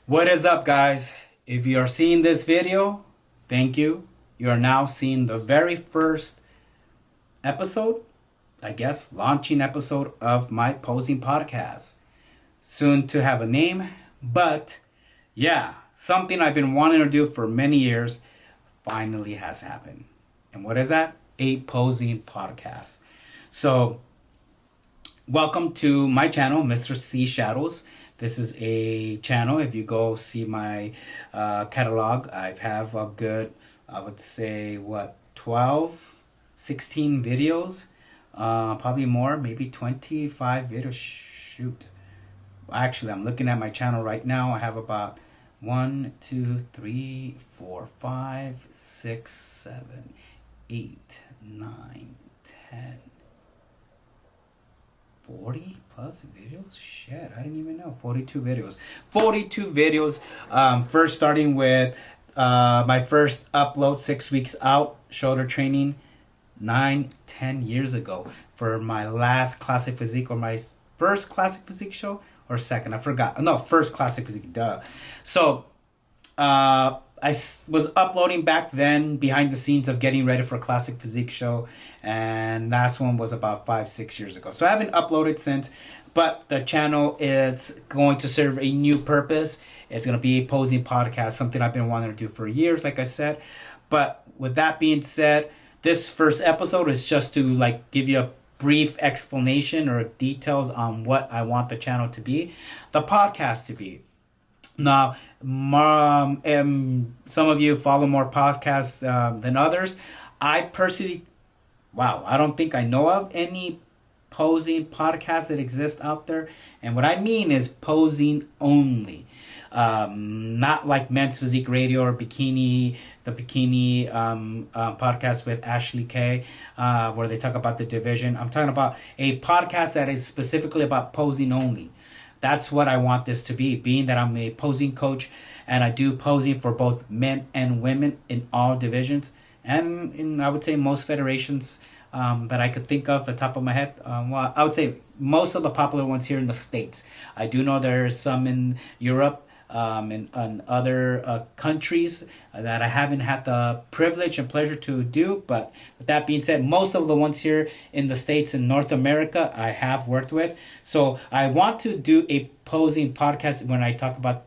What is up, guys? If you are seeing this video, thank you. You are now seeing the very first episode, I guess, launching episode of my posing podcast. Soon to have a name, but yeah, something I've been wanting to do for many years finally has happened. And what is that? A posing podcast. So, welcome to my channel, Mr. C Shadows. This is a channel. If you go see my catalog, I have a good, I would say, 12, 16 videos, probably more, maybe 25 videos. Shoot. Actually, I'm looking at my channel right now. I have about 1, 2, 3, 4, 5, 6, 7, 8, 9, 10. 40 plus videos? Shit, I didn't even know. 42 videos. 42 videos. First starting with my first upload 6 weeks out, shoulder training 10 years ago for my last Classic Physique, or my first Classic Physique show, or second, I forgot. No, first Classic Physique, duh. So, was uploading back then behind the scenes of getting ready for a Classic Physique show, and last one was about 5-6 years ago. So I haven't uploaded since, but the channel is going to serve a new purpose. It's going to be a posing podcast, something I've been wanting to do for years, like I said. But with that being said, this first episode is just to give you a brief explanation or details on what I want the channel to be, the podcast to be. Now, some of you follow more podcasts than others. I personally, I don't think I know of any posing podcasts that exist out there. And what I mean is posing only. Not like Men's Physique Radio or Bikini, the Bikini podcast with Ashley K, where they talk about the division. I'm talking about a podcast that is specifically about posing only. That's what I want this to be, being that I'm a posing coach and I do posing for both men and women in all divisions, and in, I would say, most federations that I could think of at the top of my head. I would say most of the popular ones here in the States. I do know there's some in Europe and other countries that I haven't had the privilege and pleasure to do. But with that being said, most of the ones here in the States and North America I have worked with. So I want to do a posing podcast when I talk about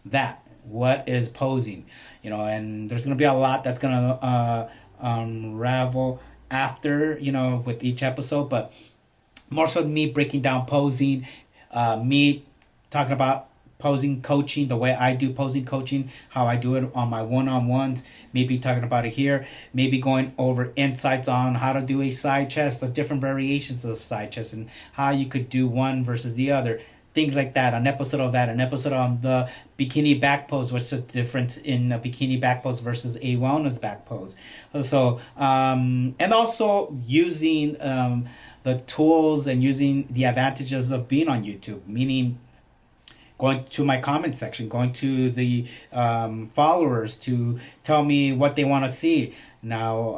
that. What is posing? And there's going to be a lot that's going to unravel after, with each episode. But more so me breaking down posing, me talking about posing coaching, the way I do posing coaching, how I do it on my one-on-ones, maybe talking about it here, maybe going over insights on how to do a side chest, the different variations of side chest, and how you could do one versus the other, things like that. An episode of that, an episode on the bikini back pose, what's the difference in a bikini back pose versus a wellness back pose. So, and also using the tools and using the advantages of being on YouTube, meaning going to my comment section, going to the followers to tell me what they want to see. Now,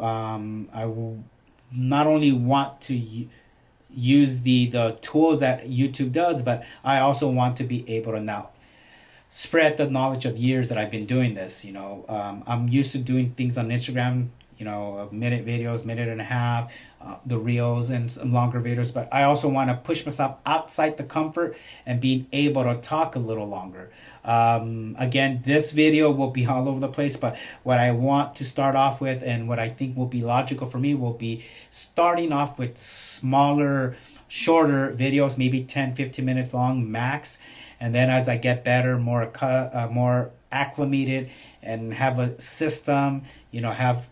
I will not only want to use the tools that YouTube does, but I also want to be able to now spread the knowledge of years that I've been doing this. I'm used to doing things on Instagram, minute videos, minute and a half, the reels and some longer videos. But I also want to push myself outside the comfort and being able to talk a little longer. Again, this video will be all over the place, but what I want to start off with, and what I think will be logical for me, will be starting off with smaller, shorter videos, maybe 10-15 minutes long max. And then as I get better, more acclimated, and have a system, have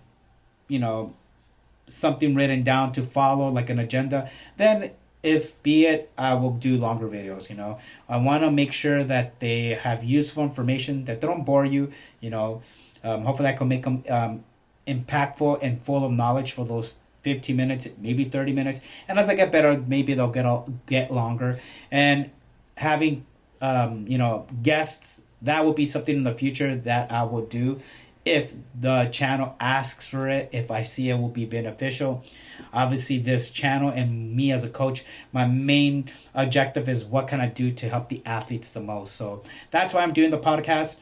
something written down to follow, like an agenda, then I will do longer videos. I want to make sure that they have useful information, that they don't bore you. Hopefully I can make them impactful and full of knowledge for those 15 minutes, maybe 30 minutes. And as I get better, maybe they'll get longer. And having guests, that will be something in the future that I will do. if the channel asks for it, if I see it will be beneficial. Obviously, this channel and me as a coach, my main objective is what can I do to help the athletes the most. So that's why I'm doing the podcast,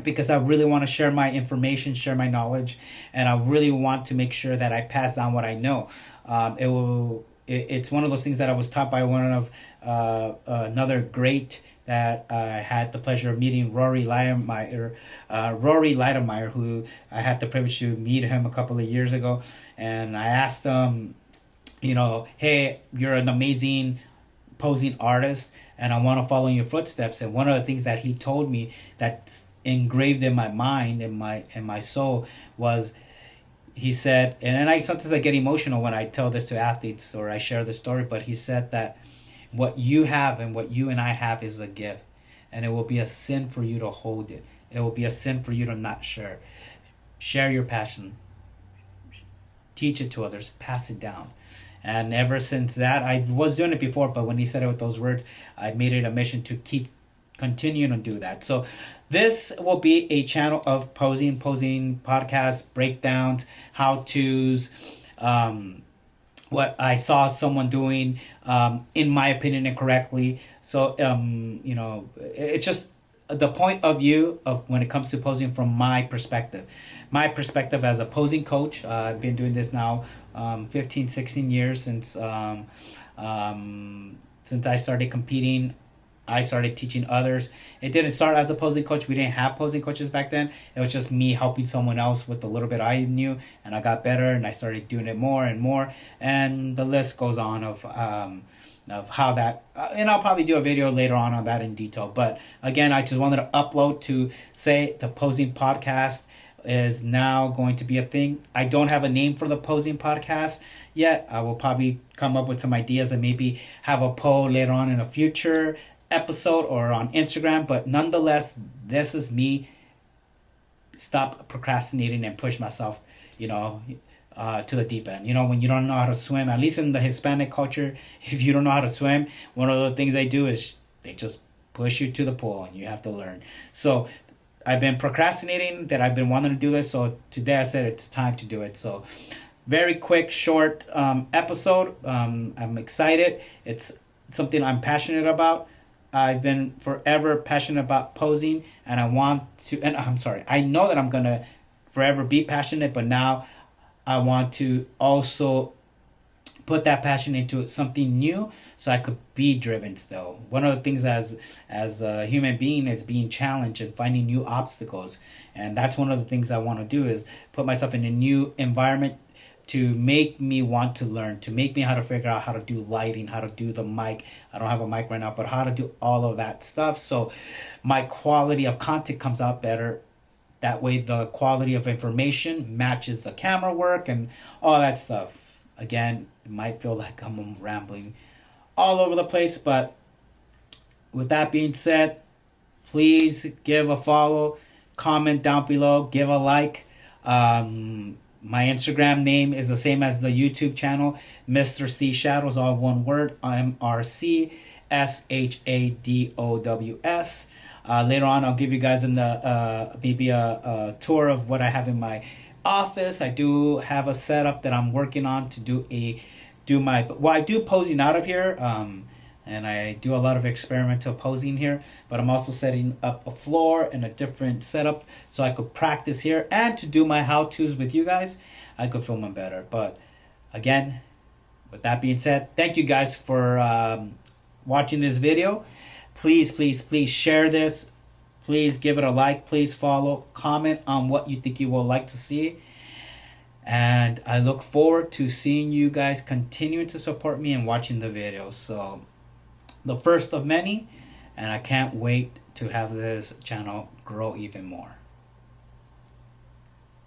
because I really want to share my information, share my knowledge, and I really want to make sure that I pass down what I know. It's one of those things that I was taught by one of another great that I had the pleasure of meeting, Rory Lightermeyer, who I had the privilege to meet him a couple of years ago. And I asked him, hey, you're an amazing posing artist and I want to follow in your footsteps. And one of the things that he told me that's engraved in my mind and my soul was, he said, and I sometimes I get emotional when I tell this to athletes or I share the story, but he said that what you have and what you and I have is a gift, and it will be a sin for you to hold it. It will be a sin for you to not share. Share your passion. Teach it to others. Pass it down. And ever since that, I was doing it before, but when he said it with those words, I made it a mission to keep continuing to do that. So this will be a channel of posing podcasts, breakdowns, how-tos, what I saw someone doing, in my opinion, incorrectly. So, it's just the point of view of when it comes to posing from my perspective. My perspective as a posing coach, I've been doing this now 15, 16 years since I started competing. I started teaching others. It didn't start as a posing coach. We didn't have posing coaches back then. It was just me helping someone else with the little bit I knew, and I got better, and I started doing it more and more, and the list goes on of how that. And I'll probably do a video later on that in detail. But again, I just wanted to upload to say the posing podcast is now going to be a thing. I don't have a name for the posing podcast yet. I will probably come up with some ideas and maybe have a poll later on in a future episode or on Instagram, but nonetheless, this is me. Stop procrastinating and push myself, to the deep end. When you don't know how to swim, at least in the Hispanic culture, if you don't know how to swim, one of the things they do is they just push you to the pool and you have to learn. So I've been procrastinating that I've been wanting to do this. So today I said it's time to do it. So very quick, short episode. I'm excited. It's something I'm passionate about. I've been forever passionate about posing, and I know that I'm going to forever be passionate, but now I want to also put that passion into something new so I could be driven still. One of the things as a human being is being challenged and finding new obstacles. And that's one of the things I want to do is put myself in a new environment to make me want to learn, to make me how to figure out how to do lighting, how to do the mic. I don't have a mic right now, but how to do all of that stuff. So my quality of content comes out better. That way the quality of information matches the camera work and all that stuff. Again, it might feel like I'm rambling all over the place, but with that being said, please give a follow, comment down below, give a like. My Instagram name is the same as the YouTube channel, Mr. C Shadows, all one word, MRCSHADOWS. Later on, I'll give you guys maybe a tour of what I have in my office. I do have a setup that I'm working on to I do posing out of here, and I do a lot of experimental posing here, but I'm also setting up a floor and a different setup so I could practice here, and to do my how-tos with you guys, I could film them better. But again, with that being said, thank you guys for watching this video. Please share this. Please give it a like. Please follow. Comment on what you think you would like to see. And I look forward to seeing you guys continue to support me and watching the videos. So the first of many, and I can't wait to have this channel grow even more.